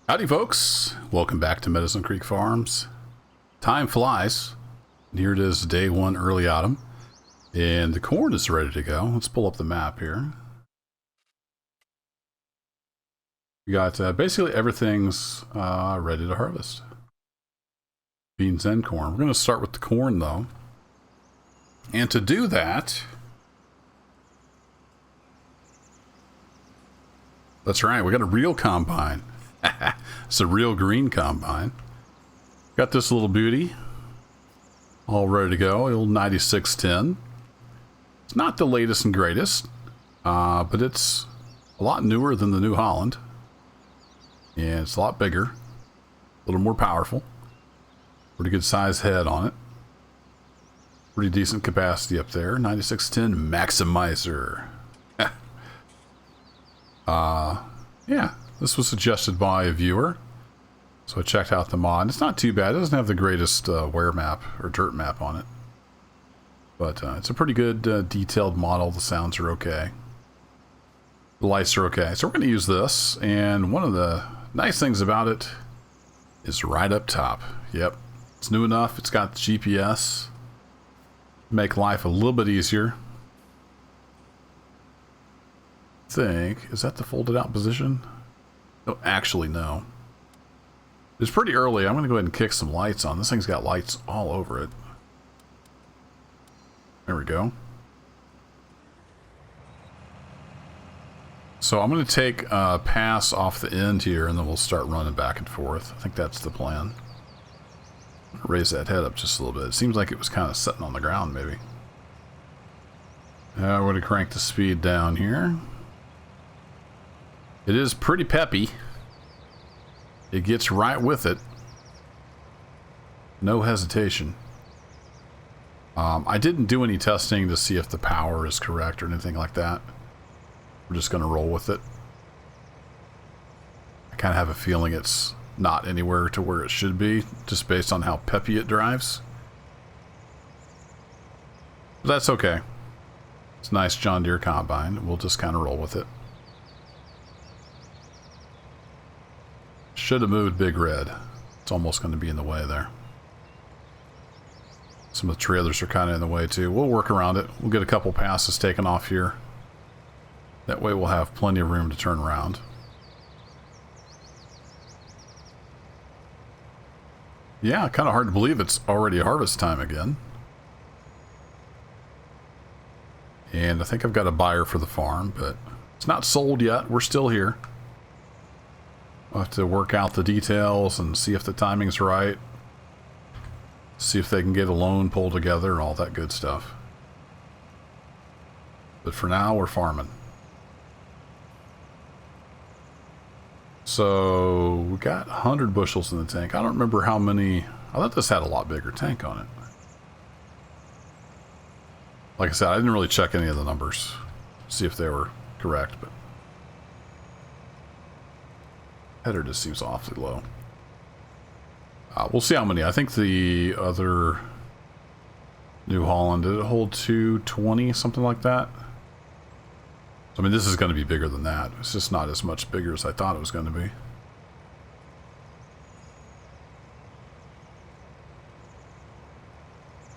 Howdy folks, welcome back to Medicine Creek Farms. Time flies. Here it is, day one, early autumn, and the corn is ready to go. Let's pull up the map here. We got basically everything's ready to harvest. Beans and corn. We're going to start with the corn though. And to do that, that's right, we got a real combine. It's a real green combine. Got this little beauty all ready to go. Old 9610. It's not the latest and greatest, but it's a lot newer than the New Holland. And it's a lot bigger, a little more powerful. Pretty good size head on it. Pretty decent capacity up there. 9610 Maximizer. Yeah, this was suggested by a viewer, so I checked out the mod. It's not too bad. It doesn't have the greatest wear map or dirt map on it, but it's a pretty good detailed model. The sounds are okay. The lights are okay. So we're going to use this, and one of the nice things about it is right up top. Yep, it's new enough. It's got the GPS. Make life a little bit easier. Is that the folded out position? Oh, actually no. It's pretty early. I'm going to go ahead and kick some lights on. This thing's got lights all over it. There we go. So I'm going to take a pass off the end here, and then we'll start running back and forth. I think that's the plan. Raise that head up just a little bit. It seems like it was kind of sitting on the ground, maybe. We're going to crank the speed down here. It is pretty peppy. It gets right with it. No hesitation. I didn't do any testing to see if the power is correct or anything like that. We're just going to roll with it. I kind of have a feeling it's not anywhere to where it should be, just based on how peppy it drives. But that's okay. It's a nice John Deere combine. We'll just kind of roll with it. Should have moved Big Red. It's almost going to be in the way there. Some of the trailers are kind of in the way too. We'll work around it. We'll get a couple passes taken off here. That way we'll have plenty of room to turn around. Yeah, kind of hard to believe it's already harvest time again. And I think I've got a buyer for the farm, but it's not sold yet. We're still here. I'll have to work out the details and see if the timing's right. See if they can get a loan pulled together and all that good stuff. But for now, we're farming. So, we got 100 bushels in the tank. I don't remember how many. I thought this had a lot bigger tank on it. Like I said, I didn't really check any of the numbers. See if they were correct, but header just seems awfully low. We'll see how many. I think the other New Holland, did it hold 220, something like that? I mean, this is going to be bigger than that. It's just not as much bigger as I thought it was going to be.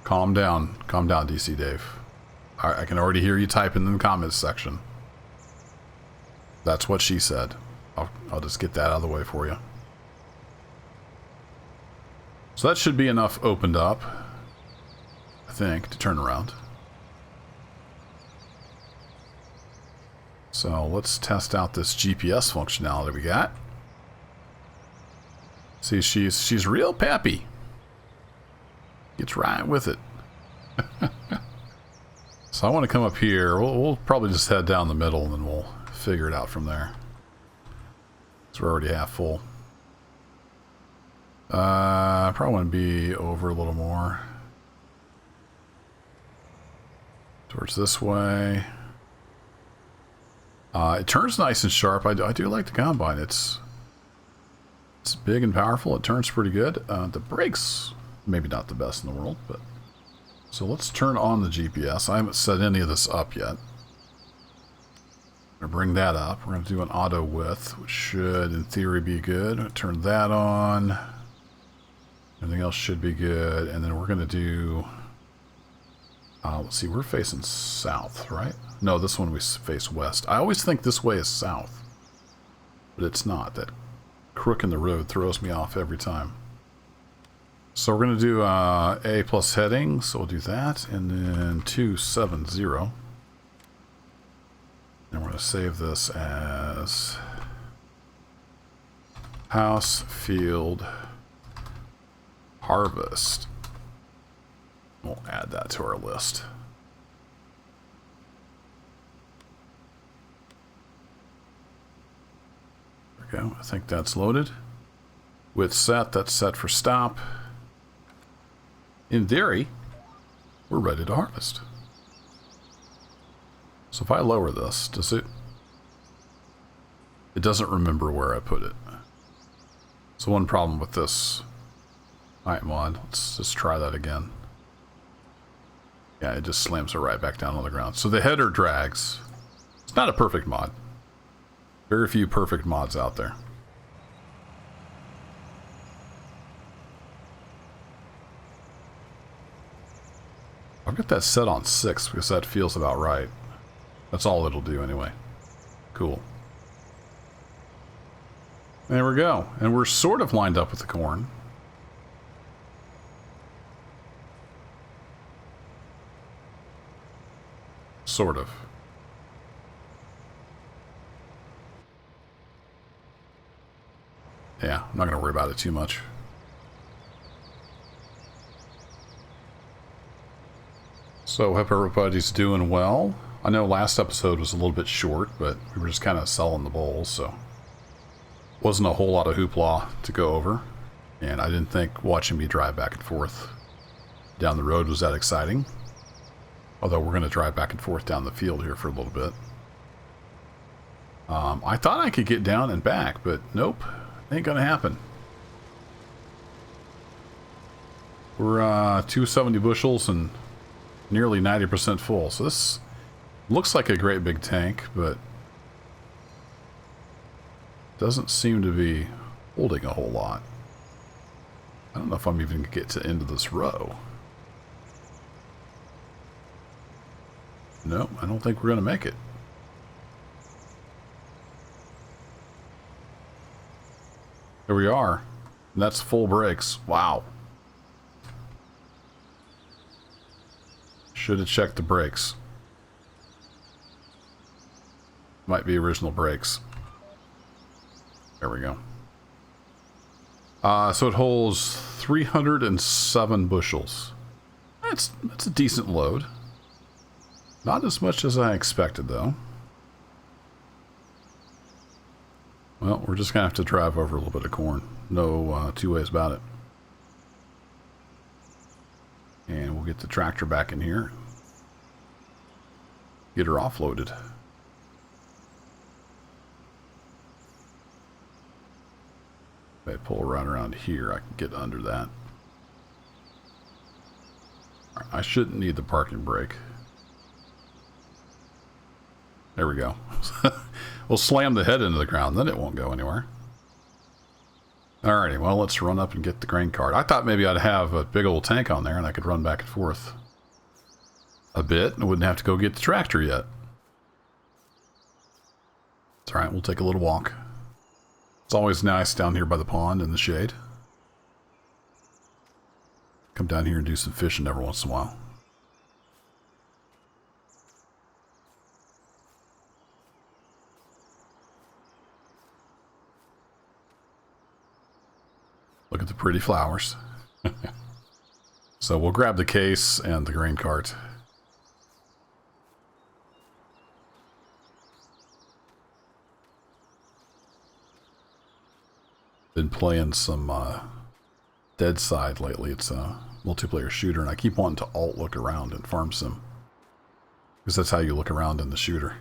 Calm down, DC Dave. I can already hear you typing in the comments section. That's what she said. I'll just get that out of the way for you. So that should be enough opened up, I think, to turn around. So let's test out this GPS functionality we got. See, she's real peppy. Gets right with it. So I want to come up here. We'll probably just head down the middle and then we'll figure it out from there. So we're already half full. I probably want to be over a little more. Towards this way. It turns nice and sharp. I do like the combine. It's big and powerful. It turns pretty good. The brakes, maybe not the best in the world, but... So let's turn on the GPS. I haven't set any of this up yet. I'm gonna bring that up. We're gonna do an auto width, which should, in theory, be good. Turn that on. Everything else should be good. And then we're gonna do. Let's see. We're facing south, right? No, this one we face west. I always think this way is south, but it's not. That crook in the road throws me off every time. So we're gonna do A plus heading. So we'll do that, and then 270. And we're going to save this as house, field, harvest. We'll add that to our list. There we go. I think that's loaded. With set, that's set for stop. In theory, we're ready to harvest. So if I lower this, does it... It doesn't remember where I put it. So one problem with this... Alright, mod, let's just try that again. Yeah, it just slams it right back down on the ground. So the header drags. It's not a perfect mod. Very few perfect mods out there. I'll get that set on 6 because that feels about right. That's all it'll do anyway. Cool. There we go. And we're sort of lined up with the corn. Sort of. Yeah, I'm not going to worry about it too much. So, hope everybody's doing well. I know last episode was a little bit short, but we were just kind of selling the bowls, so wasn't a whole lot of hoopla to go over. And I didn't think watching me drive back and forth down the road was that exciting. Although we're going to drive back and forth down the field here for a little bit. I thought I could get down and back, but nope, ain't going to happen. We're 270 bushels and nearly 90% full, so this looks like a great big tank, but doesn't seem to be holding a whole lot. I don't know if I'm even going to get to the end of this row. No, I don't think we're going to make it. Here we are. And that's full brakes. Wow. Should have checked the brakes. Might be original brakes. There we go. So it holds 307 bushels. That's a decent load. Not as much as I expected, though. Well, we're just going to have to drive over a little bit of corn. No two ways about it. And we'll get the tractor back in here. Get her offloaded. If I pull right around here, I can get under that. I shouldn't need the parking brake. There we go. We'll slam the head into the ground, then it won't go anywhere. Alrighty, well, let's run up and get the grain cart. I thought maybe I'd have a big old tank on there and I could run back and forth a bit and wouldn't have to go get the tractor yet. It's alright, we'll take a little walk. It's always nice down here by the pond in the shade. Come down here and do some fishing every once in a while. Look at the pretty flowers. So we'll grab the case and the grain cart. Been playing some Dead Side lately. It's a multiplayer shooter, and I keep wanting to alt look around in Farm Sim. Because that's how you look around in the shooter.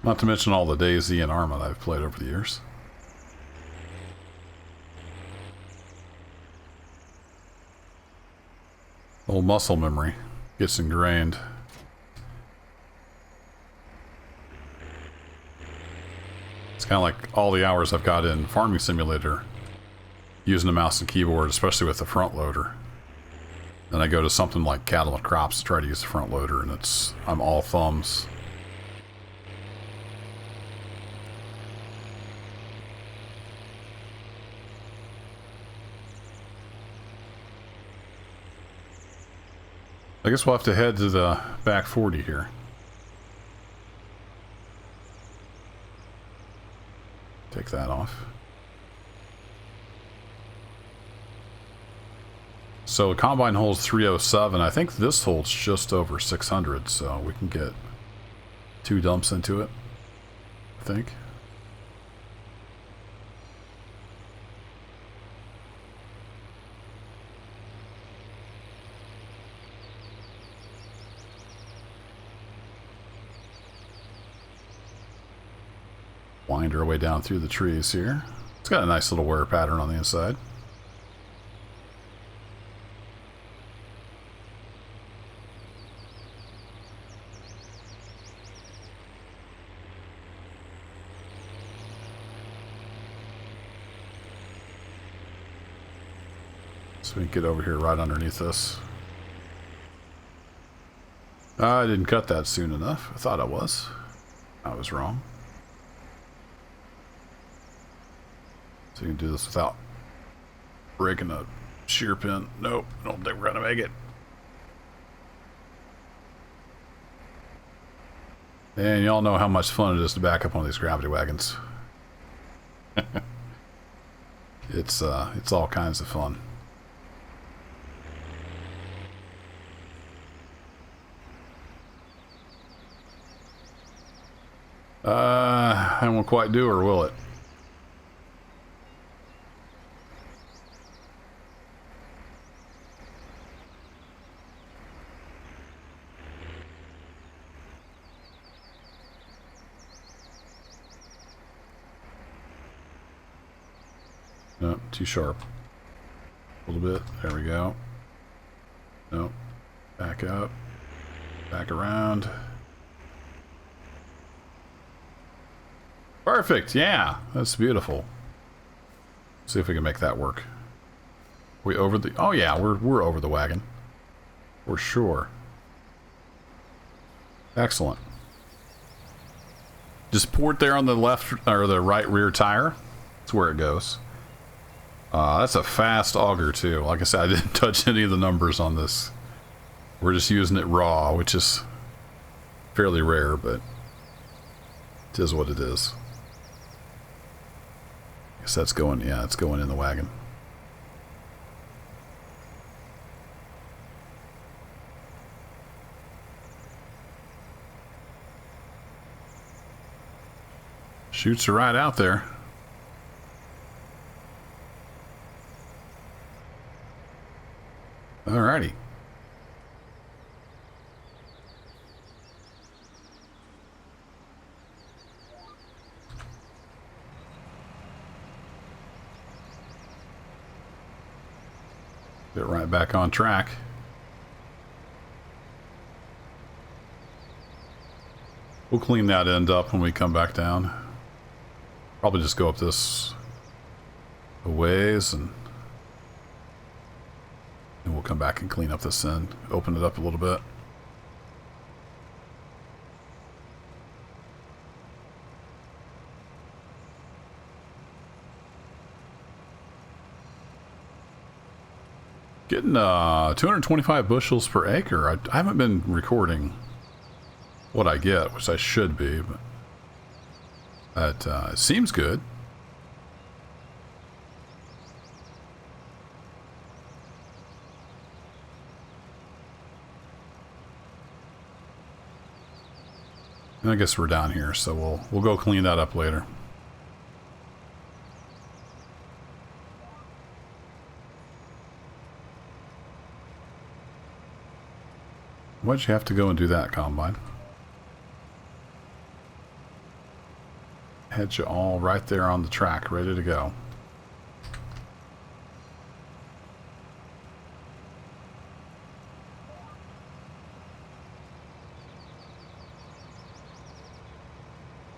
Not to mention all the DayZ and Arma that I've played over the years. Old muscle memory gets ingrained. It's kind of like all the hours I've got in Farming Simulator using the mouse and keyboard, especially with the front loader. Then I go to something like Cattle and Crops to try to use the front loader, and I'm all thumbs. I guess we'll have to head to the back 40 here. Take that off. So the combine holds 307. I think this holds just over 600, so we can get 2 dumps into it, I think. Wind our way down through the trees here. It's got a nice little wear pattern on the inside. So we can get over here right underneath this. I didn't cut that soon enough. I thought I was. I was wrong. So you can do this without breaking a shear pin. Nope, I don't think we're gonna make it. And y'all know how much fun it is to back up on these gravity wagons. It's all kinds of fun. I won't quite do, or will it? No, too sharp. A little bit. There we go. No. Back up. Back around. Perfect. Yeah, that's beautiful. See if we can make that work. We over the? Oh yeah, we're over the wagon. For sure. Excellent. Just port there on the left or the right rear tire. That's where it goes. That's a fast auger too. Like I said, I didn't touch any of the numbers on this. We're just using it raw, which is fairly rare, but it is what it is. I guess that's going, yeah, it's going in the wagon. Chutes are right out there. Alrighty. Get right back on track. We'll clean that end up when we come back down. Probably just go up this a ways and we'll come back and clean up this end. Open it up a little bit. Getting 225 bushels per acre. I haven't been recording what I get, which I should be, but it seems good. And I guess we're down here, so we'll go clean that up later. Why'd you have to go and do that, Combine? Had you all right there on the track, ready to go.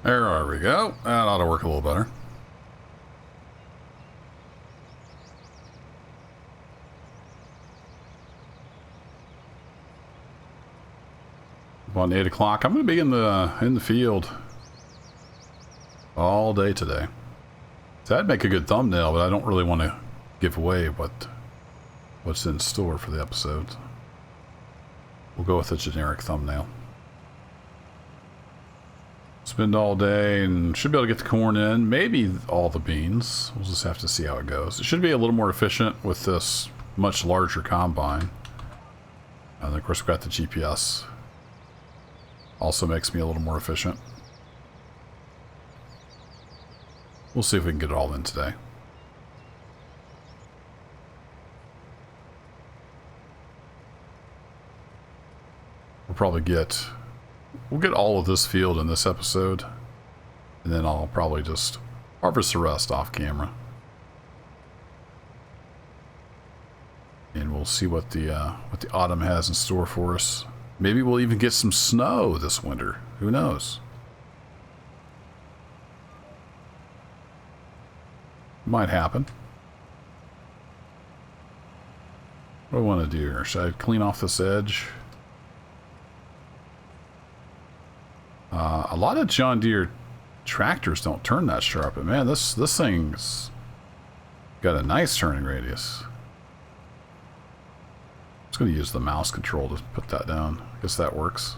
There we go. That ought to work a little better. About 8 o'clock. I'm going to be in the field all day today. So that'd make a good thumbnail, but I don't really want to give away what's in store for the episode. We'll go with a generic thumbnail. Spend all day and should be able to get the corn in. Maybe all the beans. We'll just have to see how it goes. It should be a little more efficient with this much larger combine. And of course we've got the GPS. Also makes me a little more efficient. We'll see if we can get it all in today. We'll get all of this field in this episode, and then I'll probably just harvest the rest off camera. And we'll see what the autumn has in store for us. Maybe we'll even get some snow this winter. Who knows? Might happen. What do I want to do here? Should I clean off this edge? A lot of John Deere tractors don't turn that sharp, but man, this thing's got a nice turning radius. I'm just going to use the mouse control to put that down. I guess that works.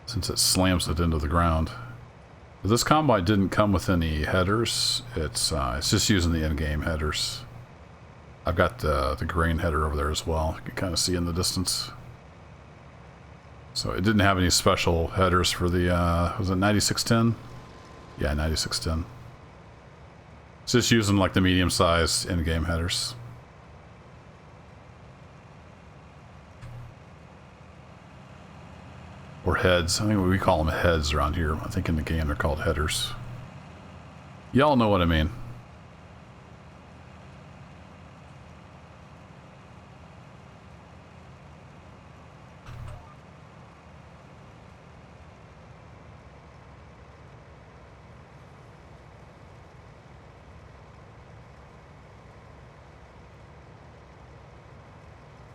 Since it slams it into the ground. But this combine didn't come with any headers. It's just using the in-game headers. I've got the grain header over there as well. You can kind of see in the distance. So it didn't have any special headers for the, was it 9610? Yeah, 9610. It's just using like the medium-sized in-game headers. Or heads. I think we call them heads around here. I think in the game they're called headers. Y'all know what I mean.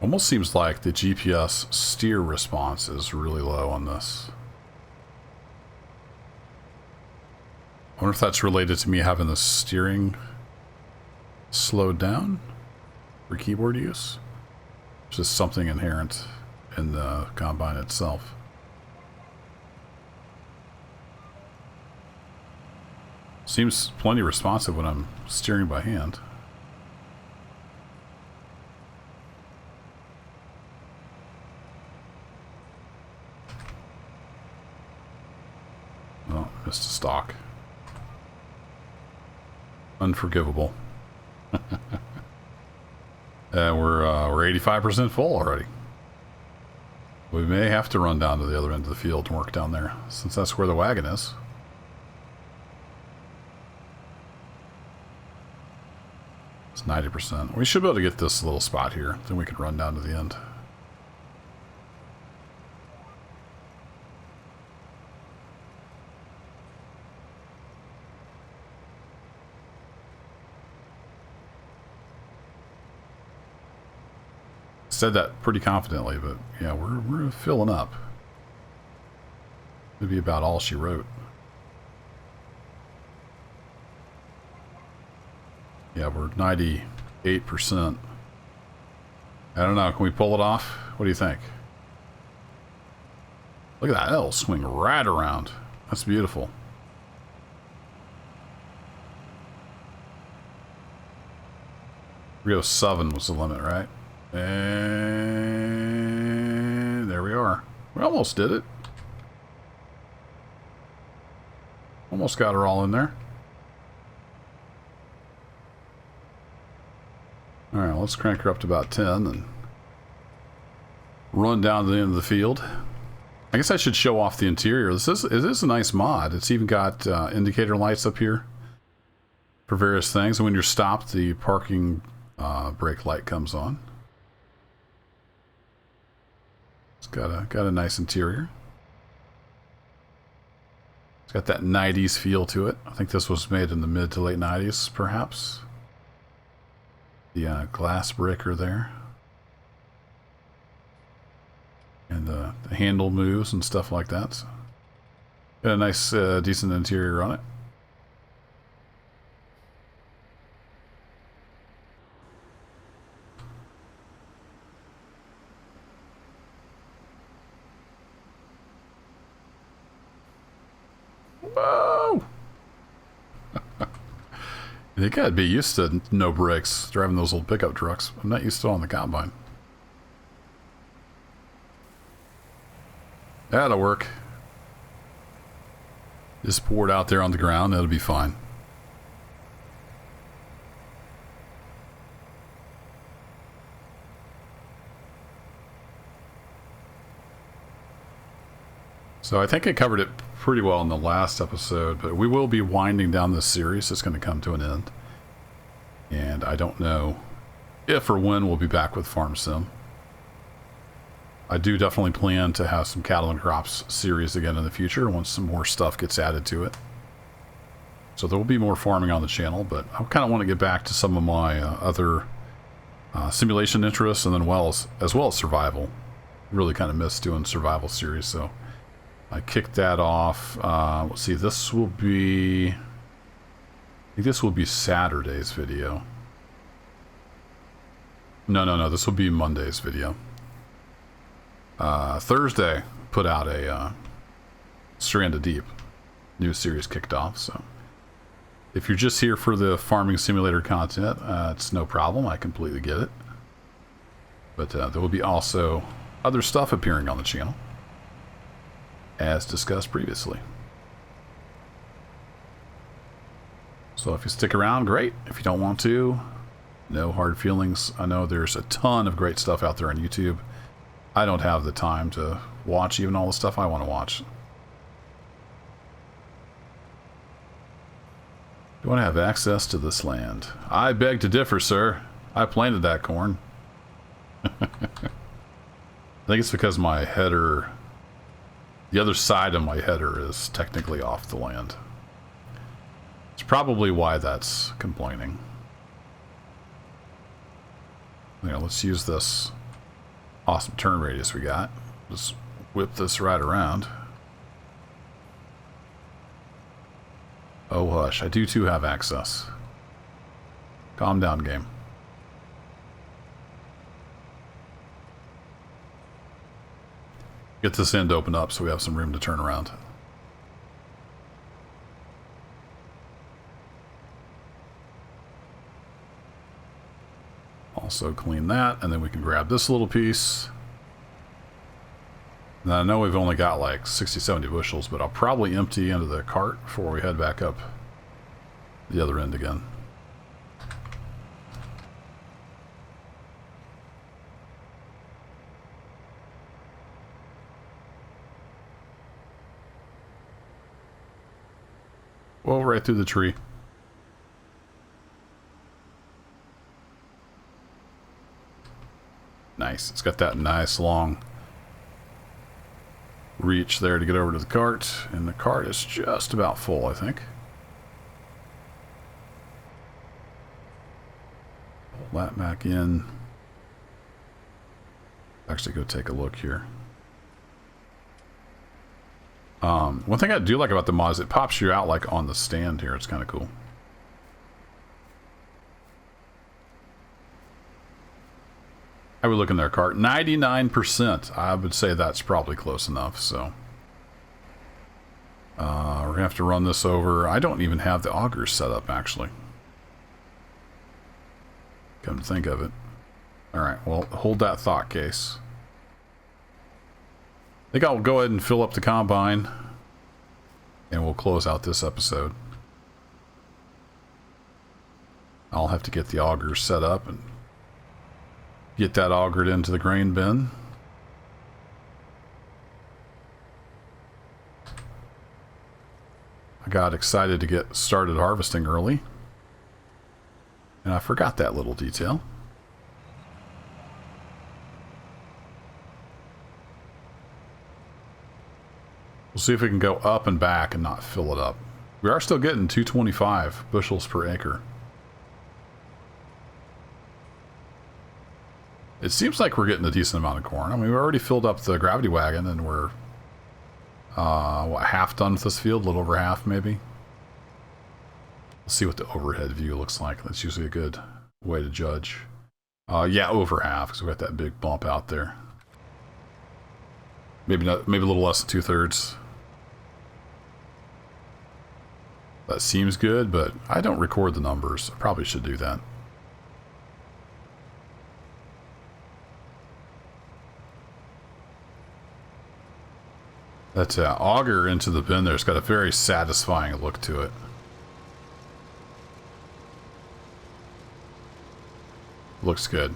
Almost seems like the GPS steer response is really low on this. I wonder if that's related to me having the steering slowed down for keyboard use. It's just something inherent in the combine itself. Seems plenty responsive when I'm steering by hand. Oh, missed a stock. Unforgivable. We're 85% full already. We may have to run down to the other end of the field and work down there, since that's where the wagon is. It's 90%. We should be able to get this little spot here, then we can run down to the end. Said that pretty confidently, but yeah, we're filling up. It'd be about all she wrote. Yeah, we're 98%. I don't know, can we pull it off? What do you think? Look at that, that'll swing right around. That's beautiful. Rio 7 was the limit, right? And there we are. We almost did it. Almost got her all in there. Alright, let's crank her up to about 10 and run down to the end of the field. I guess I should show off the interior. It is a nice mod. It's even got indicator lights up here for various things. And when you're stopped, the parking brake light comes on. It's got a nice interior. It's got that 90s feel to it. I think this was made in the mid to late 90s, perhaps. The glass breaker there. And the handle moves and stuff like that. So got a nice, decent interior on it. Whoa! You gotta be used to no brakes driving those old pickup trucks. I'm not used to it on the combine. That'll work. Just pour it out there on the ground, that'll be fine. So I think I covered it pretty well in the last episode, but we will be winding down this series. It's going to come to an end. And I don't know if or when we'll be back with Farm Sim. I do definitely plan to have some cattle and crops series again in the future once some more stuff gets added to it. So there will be more farming on the channel, but I kind of want to get back to some of my other simulation interests, and then as well as survival. Really kind of miss doing survival series, so I kicked that off. Let's see, this will be... I think this will be Saturday's video. No, this will be Monday's video. Thursday, put out a Stranded Deep. New series kicked off, so... If you're just here for the farming simulator content, it's no problem. I completely get it. But there will be also other stuff appearing on the channel, as discussed previously. So if you stick around, great. If you don't want to, no hard feelings. I know there's a ton of great stuff out there on YouTube. I don't have the time to watch even all the stuff I want to watch. You want to have access to this land. I beg to differ, sir. I planted that corn. I think it's because my header, the other side of my header is technically off the land. It's probably why that's complaining. You know, let's use this awesome turn radius we got. Just whip this right around. Oh hush, I do too have access. Calm down, game. Get this end open up so we have some room to turn around. Also clean that, and then we can grab this little piece. Now, I know we've only got like 60-70 bushels, but I'll probably empty into the cart before we head back up the other end again. Well, right through the tree. Nice. It's got that nice long reach there to get over to the cart, and the cart is just about full, I think. Pull that back in. Actually go take a look here. One thing I do like about the mod is it pops you out like on the stand here. It's kind of cool. I would look in their cart. 99%. I would say that's probably close enough, so. We're going to have to run this over. I don't even have the augers set up, actually. Come to think of it. Alright, well, hold that thought, Case. I think I'll go ahead and fill up the combine, and we'll close out this episode. I'll have to get the augers set up and get that augered into the grain bin. I got excited to get started harvesting early, and I forgot that little detail. We'll see if we can go up and back and not fill it up. We are still getting 225 bushels per acre. It seems like we're getting a decent amount of corn. I mean, we already filled up the gravity wagon and we're, what, half done with this field? A little over half, maybe? Let's see what the overhead view looks like. That's usually a good way to judge. Yeah, over half, because we got that big bump out there. Maybe not, maybe a little less than 2/3. That seems good, but I don't record the numbers. I probably should do that. That auger into the bin there's got a very satisfying look to it. Looks good.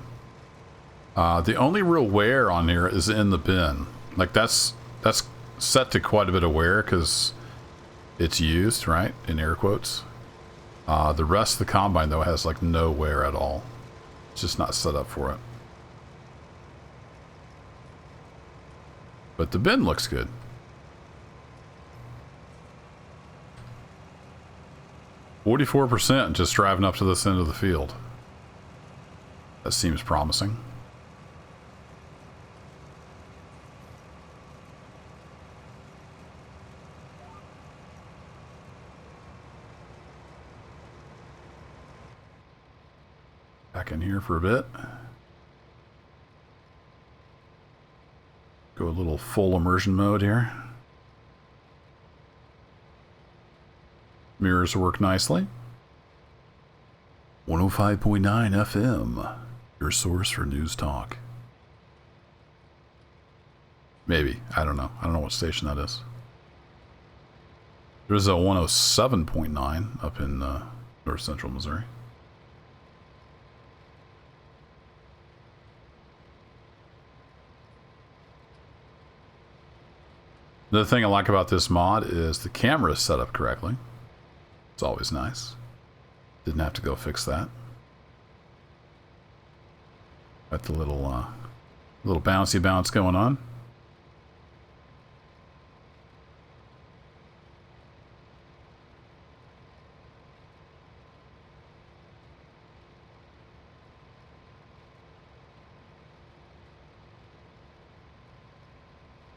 The only real wear on here is in the bin. Like that's set to quite a bit of wear because it's used, right? In air quotes. The rest of the combine though has like no wear at all. It's just not set up for it. But the bin looks good. %, just driving up to this end of the field. That seems promising. Back in here for a bit. Go a little full immersion mode here. Mirrors work nicely. 105.9 FM, your source for news talk. Maybe. I don't know. I don't know what station that is. There's a 107.9 up in north central Missouri. The thing I like about this mod is the camera is set up correctly. It's always nice. Didn't have to go fix that. Got the little bouncy bounce going on.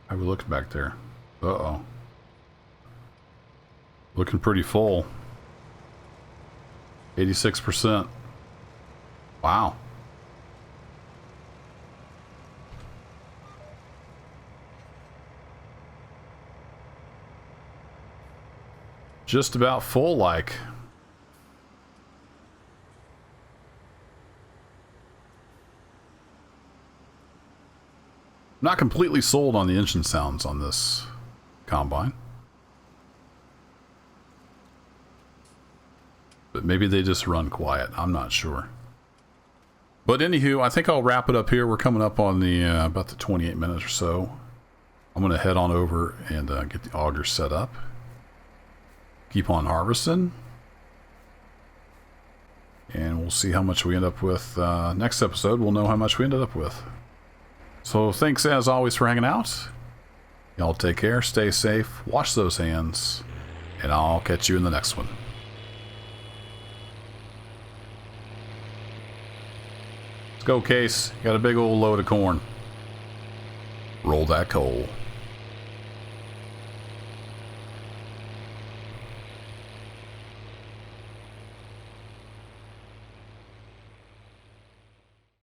How are we looking back there? Uh-oh. Looking pretty full. 86%. Wow. Just about full, like. Not completely sold on the engine sounds on this combine. But maybe they just run quiet. I'm not sure. But anywho, I think I'll wrap it up here. We're coming up on the about the 28 minutes or so. I'm going to head on over and get the auger set up. Keep on harvesting. And we'll see how much we end up with. Next episode, we'll know how much we ended up with. So thanks as always for hanging out. Y'all take care, stay safe, wash those hands, and I'll catch you in the next one. Let's go, Case. Got a big old load of corn. Roll that coal.